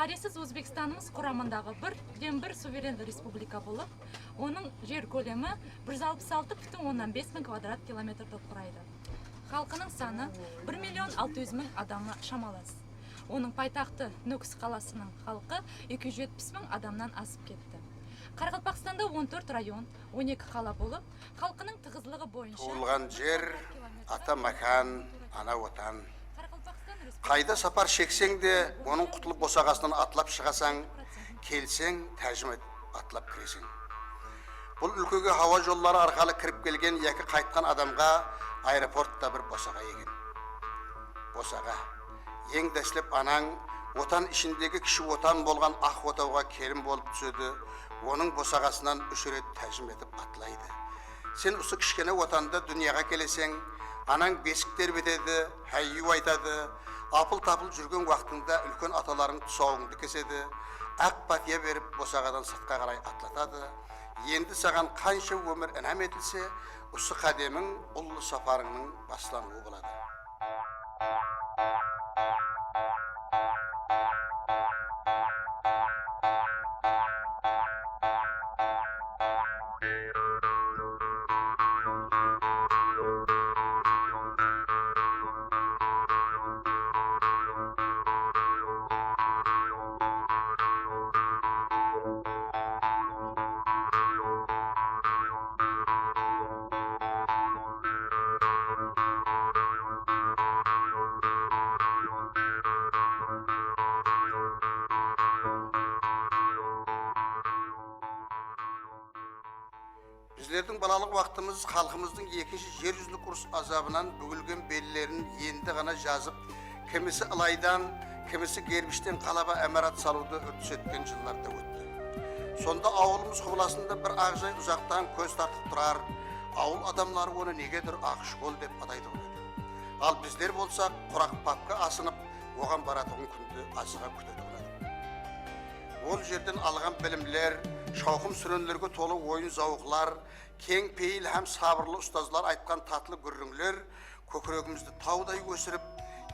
Тарихсыз Өзбекстанымыз құрамындағы бір суверенді республика болып, оның жер көлемі 166,5 мың квадрат километрді құрайды. Халқының саны 1.600.000 адамы шамалас. Оның пайтақты Нүкіс қаласының халқы 270 мың адамнан асып кетті. Қарақалпақстанда 14 район, 12 қала болып, халқының тығызлығы бойынша туылған жер, ата макан, ана отан. Қайда сапар шексең де, оның құтылып босағасынан атлап шығасаң, келсең, тәжім атлап кіресің. Бұл өлкеге хауа жоллары арқалы кіріп келген екі қайтқан адамға аэропортта бір босаға еген. Босаға. Ең дәслеп анаң, отан ішіндегі кіші отан болған ақ отауға келін болып түседі, оның босағасынан үш рет тәжім етіп атлайды. Сен осы кішкене отанда дүнияға келесең, анаң бесіктер бетеді, хайю айтады, апыл-тапыл жүрген уақытында үлкен аталарың тұсауыңды кеседі, ақ батия беріп босағадан сыртқа қарай атлатады. Енді саған қанша өмір інәм етілсе, осы қадемің ұлы сапарыңның басталуы болады. Bizlerдің балалық уақытымыз халқымыздың екінші жер жүзілік ұрыс азабынан бүгілген белгілерін енді ғана жазып, кімісі ылайдан, кімісі гербіштен қалаға әмарат салуды үрдіс еткен жылларда өтті. Сонда ауылымыз құбыласында бір ақжай ұзақтан көз тартып тұрар, ауыл адамлары оны негедір ақшқол деп атайды еді. Ал біздер болсақ, құрақ папқа асынып, оған баратығын күнді азыға күтеді еді. Ол жерден алған білімлер, шауқым сүренлерге толы ойын зауқлар, кең пейіл һәм сабырлы ұстазлар айтқан татлы күрріңлер көкірегімізді таудай өсіріп,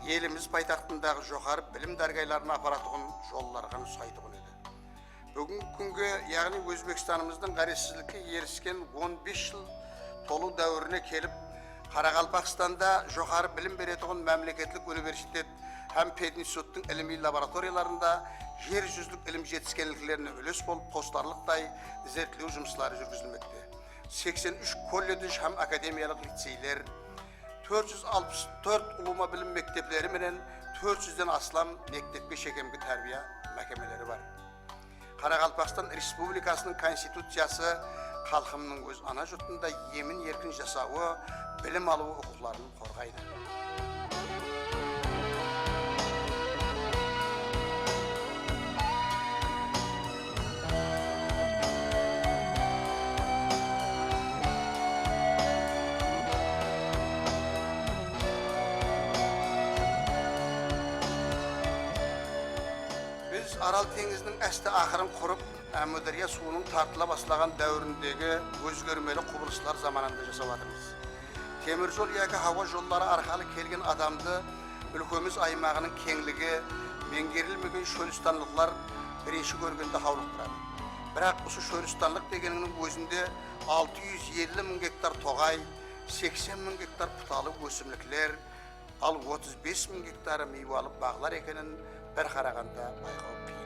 еліміз пайтақтындағы жоғары білім дәргайларына апаратығын жолларған сайтығын еді. Бүгін күнге, яғни Өзбекстанымыздың ғаресізлікке еріскен 15 жыл толу дәуіріне келіп, Қарақалпақстанда жоғары білім беретіғын мемлекеттік университет һәм пединституттың ілімі лабораторияларында жер жүзілік ілім жетіскенліктеріне үлес болып постарлықтай зерттеу жұмыстары жүргізілмекте. 83 колледж һәм академиялық лицейлер, 464 ұлыма білім мектеплері менен 400-ден аслам мектепке шекемгі тәрбия мәкемелері бар. Қарақалпақстан Республикасының конституциясы халқымның өз ана жұртында емін еркін жасауы, білім алуы құқыларын қорғайды. Biz Арал теңізінің әсті ақырын құрып, Әмудария суының тартыла бастаған дәуіріндегі өзгермелі құбылыстар заманында жасап жатырмыз. Темір жол яки хауа жоллары арқылы келген адамды өлкөміз аймағының кеңлігі, меңгерілмеген шөлістанлықлар бірінші көргенде хаулықтырады. Бірақ осы шөлістанлық дегенінің өзінде 650 мың гектар тоғай, 80 мың гектар пұталы өсімліклер, ал 35 мың гектары мейвалы бағлар екенін бір қарағанда байқау қиын.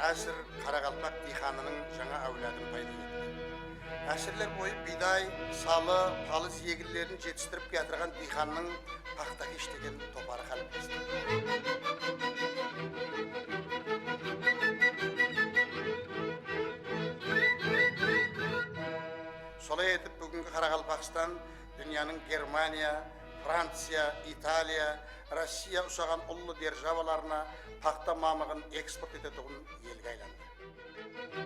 Әсір Қарақалпақ диханының жаңа әуләдін пайда етті. Әсірлер бойы бидай, салы, палыз егілерін жетістіріп кетірген диханның пақтақ ештеген топары қалыптасты. Солай етіп бүгінгі Қарақалпақстан дүнияның Германия, Франция, Италия, Россия ұсаған ұлы державаларына пақта мамығын экспорт ететігін елге айланды.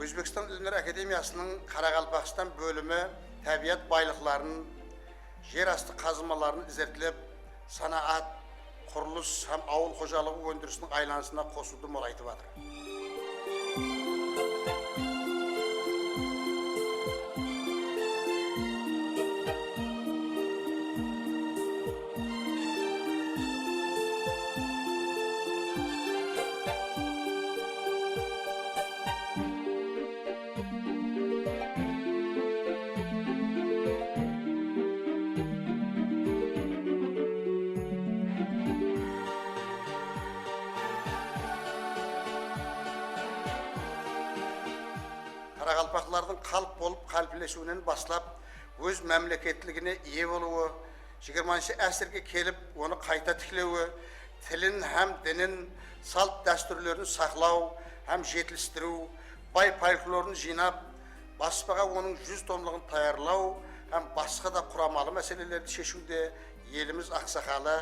Өзбекстан Ілімдер Академиясының Қарақалпақстан бөлімі табиғат байлықтарын, жер асты қазымаларын ізертіліп, санаат, құрылыс һәм ауыл қожалығы өндірісінің айланысына қосуды молайтып жатыр. Қарақалпақлардың қалып болып қалыптасуынан бастап, өз мәмлекеттілігіне ие болуы, 20-ші ғасырға келіп, оны қайта тіклеуі, тілін һәм дінін, салт дәстүрлерін сақлау һәм жетілістіру, бай фольклорын жинап, баспаға оның 100 томлығын таярлау һәм басқа да құрамалы мәселелерді шешуде еліміз ақсақалы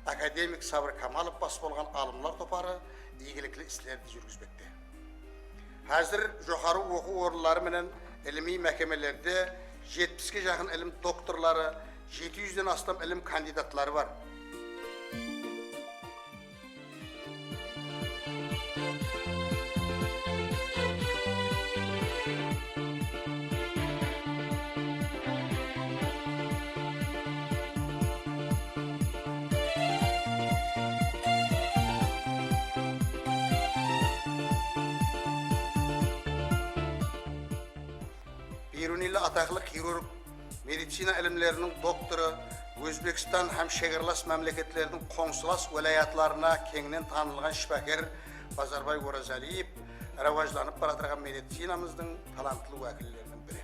академик Сабыр Камалов бас болған алымлар топары игілікті істерді жүргізбекте. Қазір жоғары оқу орынлары менен ilmi məhkəmələrdə 70-ге жақын ilm doktorları, 700-ден астам ilm kandidatları var. Birunilli ataqlı kirurg, meditsina ilimlərinin doktoru, Özbekistan həm şegerlas məmləkətlərinin konsulas vilayatlarına kengdən tanınılған şifakar Bazarbay Orazaliyev rəvajlanıb baratırğan meditsinamızın talantlı vəkillərinin biri.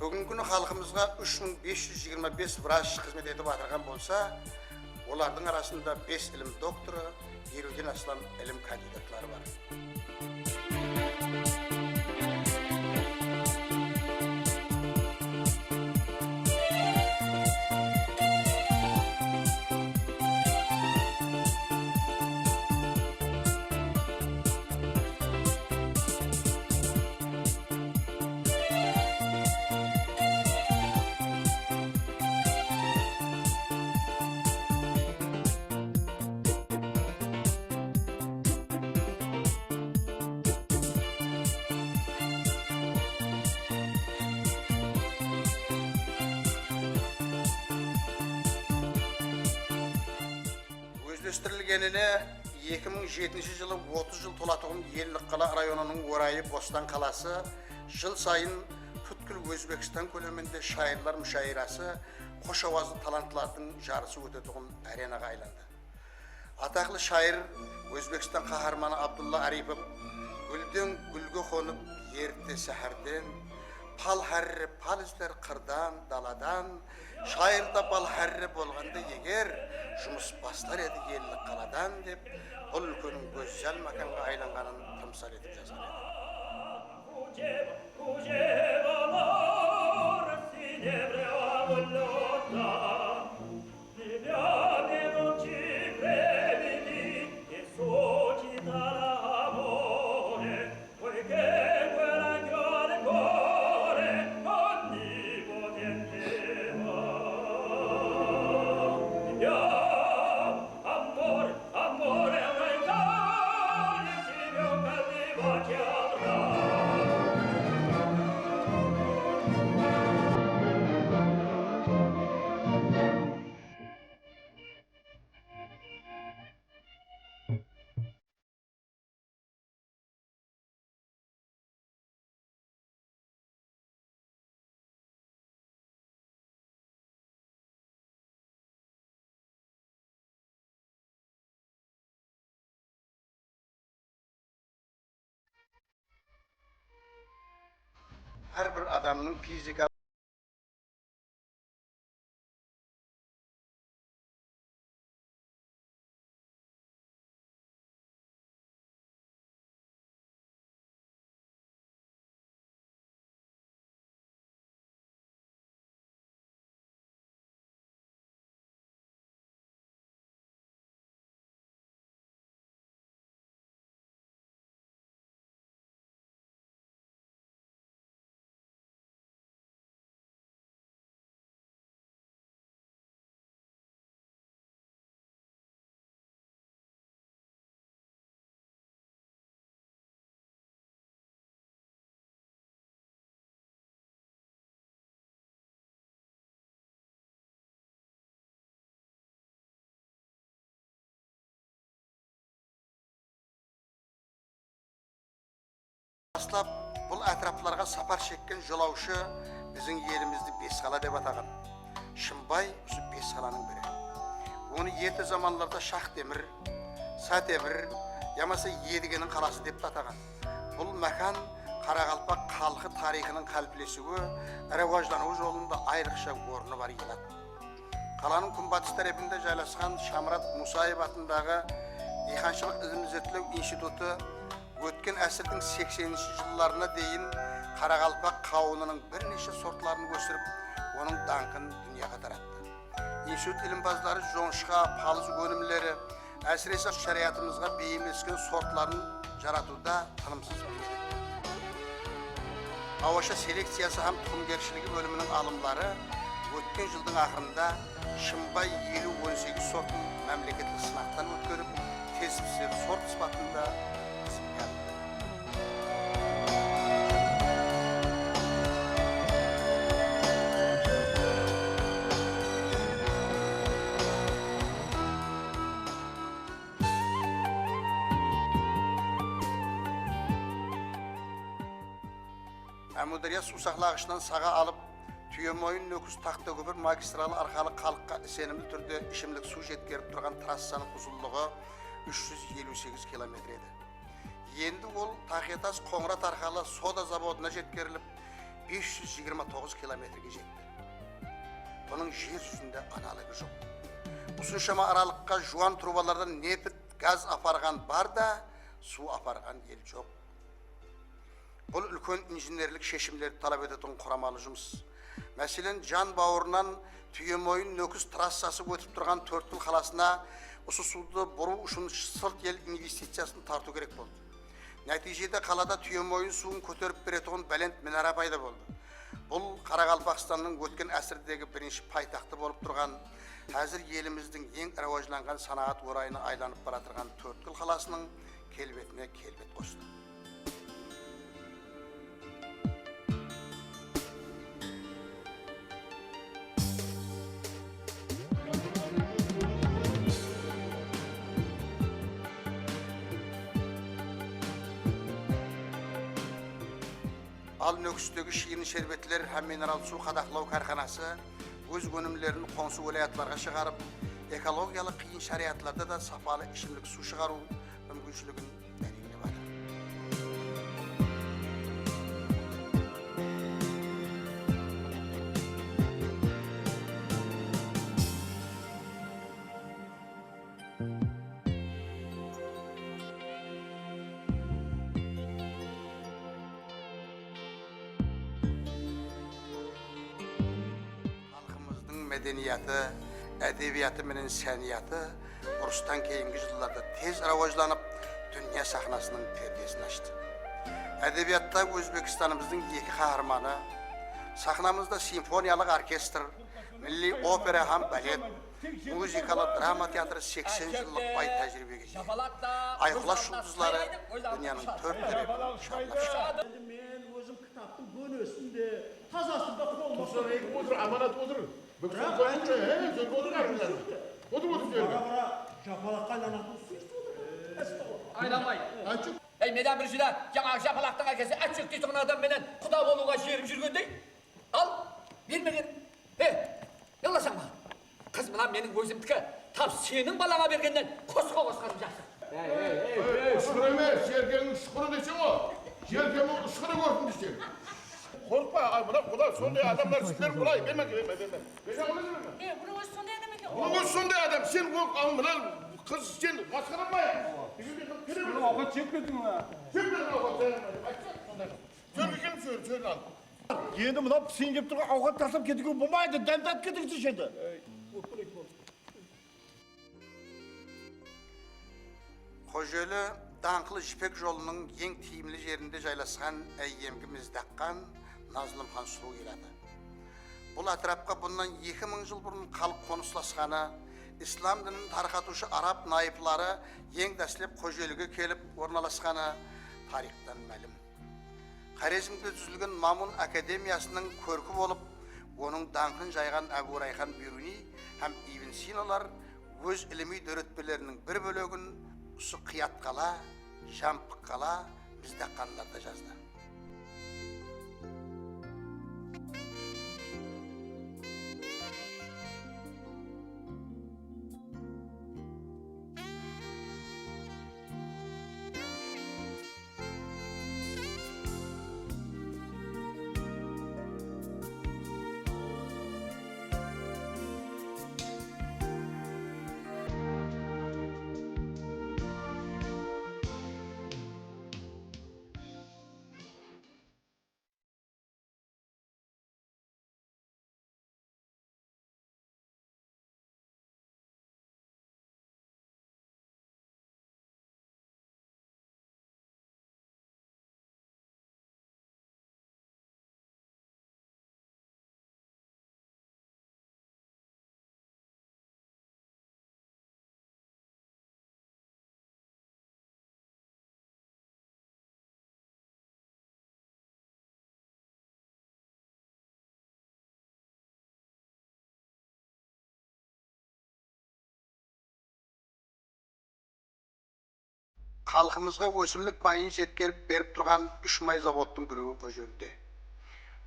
Bugünkü günü xalqımızga 3525 vrach xizmet edib atırğan bolsa, onların arasında 5 ilim doktoru, 20'den aslan ilim kandidatları var. Özleştirilgenine 2007 жылы 30 жыл толатығын Еллік-Қала районының орайы Бостан қаласы жыл сайын бүткіл Өзбекстан көлемінде шайырлар мүшайрасы, қош ауазды талантлардың жарысы өтетіғын аренаға айланды. Атақлы шайыр Өзбекстан қаһарманы Абдулла Арипов гүлден гүлге қонып ерте сәхәрден, пал әрі пал іздер қырдан, даладан, шайырда пал әрі болғанда егер жұмыс бастар еді Еллік-Қаладан деп, бұл өлкенің көзжал маканға айланғанын тымсал етіп жазған Her bir adamın fizika Aslap бұл әтрапlarga сапар шеккен жолаушы біздің елімізді Бесқала деп атаған. Шымбай осы Бесқаланың бірі. Оны ерте заманlarda Шахтемір, Сатемір, ямаса Едігенің қаласы деп атаған. Бұл мәкан Қарақалпақ халқы тарихының қалыптасуы, рәваждануы жолында айрықша орны бар еді. Қаланың күнбатыс тарапында жайласқан Шамрат Мусаев атындағы Диқаншылық ілім-зерттеу институты өткен әсірдің 80-ші жылларына дейін Қарақалпақ қауынының бірнеше сортларын өсіріп, оның даңқын дүнияға таратты. Институт илімбаздары жоңышқа, палыз өнімлері, әсіресе шариатымызға бейімдескен сортларын жаратуда тынымсыз еңбек етті. Ауаша селекциясы һәм тұқымгершілігі бөлімінің алымлары өткен жылдың ақырында Шымбай 50-18 сортын мемлекеттік сынақтан өткеріп, тез пісер сорт сыпатында Әмудария сусақлағышынан саға алып, Түйемойын Нөкіс Тақтакөпір магистралы арқалы халыққа сенімді түрде ішімлік су жеткеріп тұрған трассаның ұзынлығы 358 километр еді. Енді ол Тақиятас Қоңырат арқалы сода заводына жеткеріліп 529 километрге жетті. Бұның жер жүзінде аналығы жоқ. Ұсыншама аралыққа жуан трубалардан нефт, газ апарған бар да, су апарған ел жоқ. Бұл үлкен инженерлік шешімдерді талап ететін құрамалы жұмыс. Мәселен, жан бауырынан Түйемойын Нөкіс трассасы өтіп тұрған Төрткүл қаласына осы суды бұру үшін сырт ел инвестициясын тарту керек болды. Нәтижеде қалада Түйемойын суын көтеріп беретін бәлент мінара пайда болды. Бұл Қарақалпақстанның өткен әсірдегі бірінші пайтақты болып тұрған, қазір еліміздің ең рәважланған санағат орайына айланып бара тұрған Төрткүл қаласының келбетіне келбет қосты. Ал Нөкістегі шиын шербетлер һәм минерал су қадақлау карханасы өз өнімлерін қонсы уәлаятларға шығарып, экологиялық қиын шариатларда да сапалы ішімлік су шығару мүмкіншілігін дәлелдеп жатыр. Мәдениеті, әдебияты менен сәнияты ұрыстан кейінгі жылдарда тез рауажланып, дүния сахнасының пердесін ашты. Әдебиятта Өзбекстанымыздың екі қаһарманы, сахнамызда симфониялық оркестр, милли опера һәм балет, музыкалы драма театры 80 жылдық бай тәжірибеге ие. Айқұлаш жұлдызлары дүнияның төрт тарапын шарлап шығарды. Мен өзім кітаптың бөлесінде, тазасында қолмақта. Отыр, аманат отыр. Бүксін қойын жүр, отыр арқылар. Отыр жерге. Жапалаққа айланатын сүйісті. Айламай. Açık. Менен бір жүлі жаңағы жапалақтың әкесі әтшік дейтін адам менен құда болуға жеріп жүргендей. Ал, бермеген. Еласаң ба? Қыз мына менің өзімдікі тап сенің балаңа бергеннен қосқа қосқаным жақсы. Şükür емес, жеркенің шүкірі десе о. Жеркенің шүкірі көрсін десе. Korkma, ay buna kula sonday adamlar sizler kulay. Verme. Beşe alır mı? Bunu o'zi sonday adam ekan. Ulan sonday adam, sen kork al buna kız sen maskaranma ya. Bunu avat çekmedin mi? Çekmedin avat sen. Söyle al. Енді мына пісейін деп тұрған ауқат тастап кетуге болмайды, дәмдат кетіңізші енді. Қожелі даңқылы жіпек жолының ең тиімлі жерінде жайласқан әйемгіміз даққан Назлымхан сұлу келеді. Бұл атырапқа бұндан 2000 жыл бұрын халық қоныстасқаны, ислам дінін тарқатушы араб найыплары ең дәслеп Қожеліге келіп орналасқаны тарихтан мәлім. Хорезмде түзілген Мамун академиясының көркі болып, оның даңқын жайған Әбу Райхан Бируни һәм Ибн Синалар өз ілімі дөретпелерінің бір бөлігін ұсы қият қала, жампық қала біздаққанларда жазды. Халқымызға өсімлік майын жеткеріп беріп тұрған 3 май заводтың біреуі бұл жерде.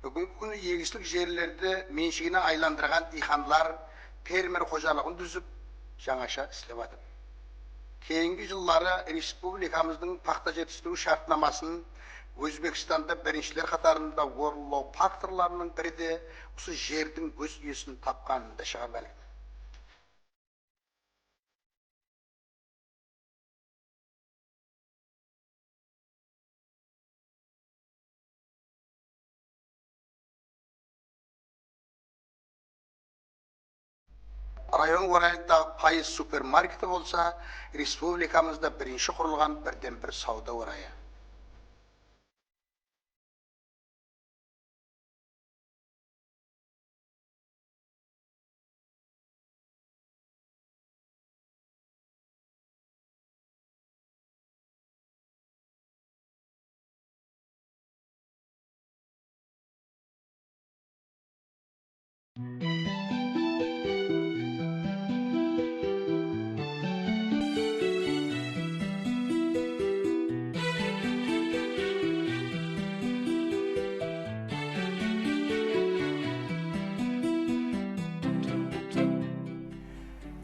Бүгінгі күні егістік жерлерді меншігіне айландырған диханлар фермер қожалығын дүзіп, жаңаша істеп жатыр. Кейінгі жыллары республикамыздың пақта жетістіру шартнамасын Өзбекстанда біріншілер қатарында орынлау факторларының бірі де осы жердің өз иесін тапқанында шыға мәлім. Район орайындағы пайыз супермаркеті болса, республикамызда бірінші құрылған бірден бір сауда орайы.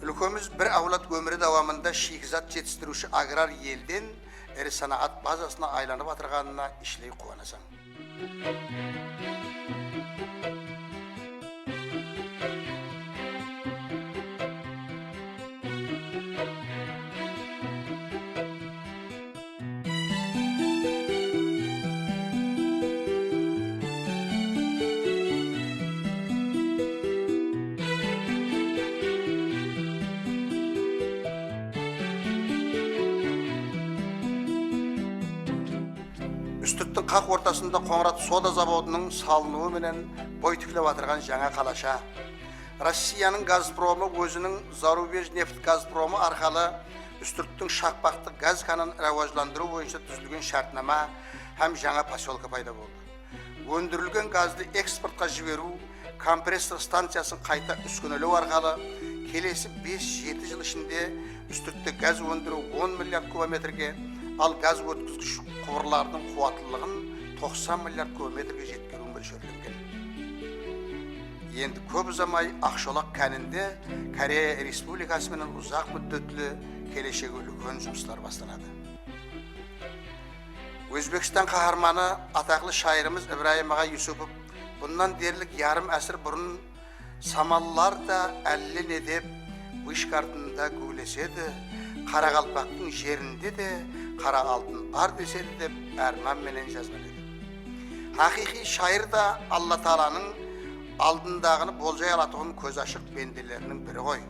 Ülkemiz bir avlat ömrü davamında şikizat жетістіруші аграр елден әрі санаат базасына айланып атырғанына ішлей қуанасың. Үстірттің қақ ортасында Қоңырат сода заводының салынуы менен бой тіктеп атырған жаңа қалаша. Россияның Газпромы өзінің Зарубеж нефт Газпромы арқалы үстірттің шақпақты газ канын рәуажландыру бойынша түзілген шартнама һәм жаңа поселка пайда болды. Өндірілген газды экспортқа жіберу, компрессор станциясын қайта үскөнелеу арқалы келесі 5-7 жыл ішінде үстіртті газ өндіру 10 миллиард кубометрге, ал газ өткізгіш құбырлардың қуаттылығын 90 миллиард кубометрге жеткеру мөлшерленген. Енді көп ұзамай Ақшолақ кәнінде Корея Республикасы менен ұзақ мүддетлі келешегі үлкен жұмыстар басталады. Өзбekistan kahramanı ataklı şairimiz İbrahim Ağa Yusupov bundan derlik yarım asır burun samallar da ellin edip Vışkartında güylesedi, Karakalpaktın жерinde de kara altın var desedi dep Erman menen жазған edi. Hakiki şair da Allah Taala'nın aldındağını bolcay alatığın köz açık bendelerinin biri koy.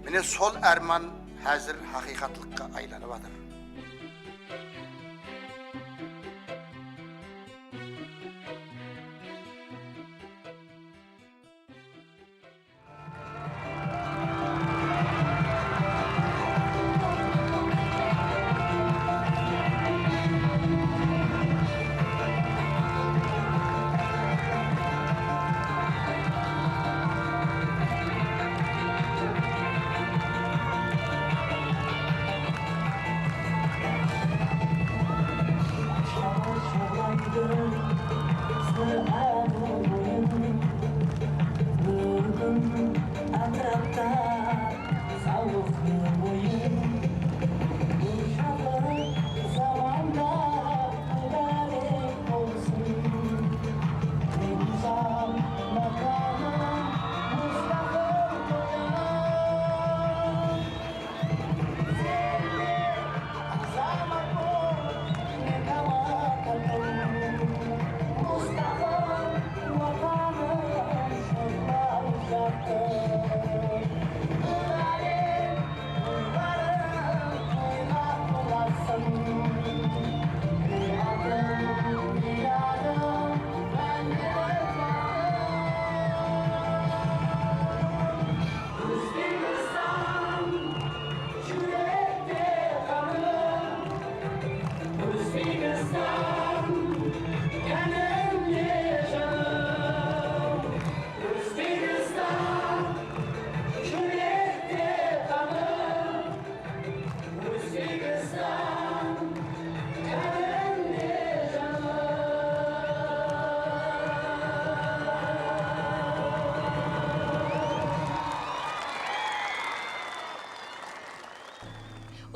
Mine sol Erman hazır hakikatlıkka aylanıbadır.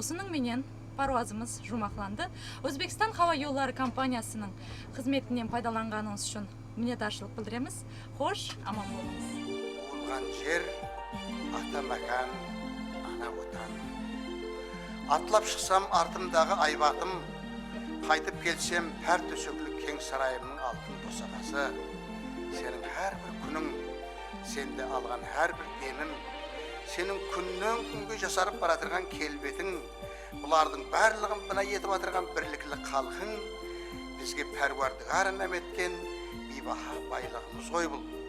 Осының менен паруазымыз жұмақланды. Өзбекстан Hava Yolları компаниясының қызметінен пайдаланғаныңыз үшін minnettarchilik bildiramiz. Xo'sh, amon bo'lingіз. Olgan jer, ata makan, ana vatan. Atlap çıksam артымдағы aybatım, qaytıp gelsem her tösöklü keng sarayımның altın bosaqası. Senin her bir günün, sende algan her bir demim, senin күннен күнге жасарып баратырған келбетің, бұлардың барлығын бына етіп атырған бірліклі қалқың, бізге пәрвардығар нәметкен бейбаха байлығымыз ғой бұл.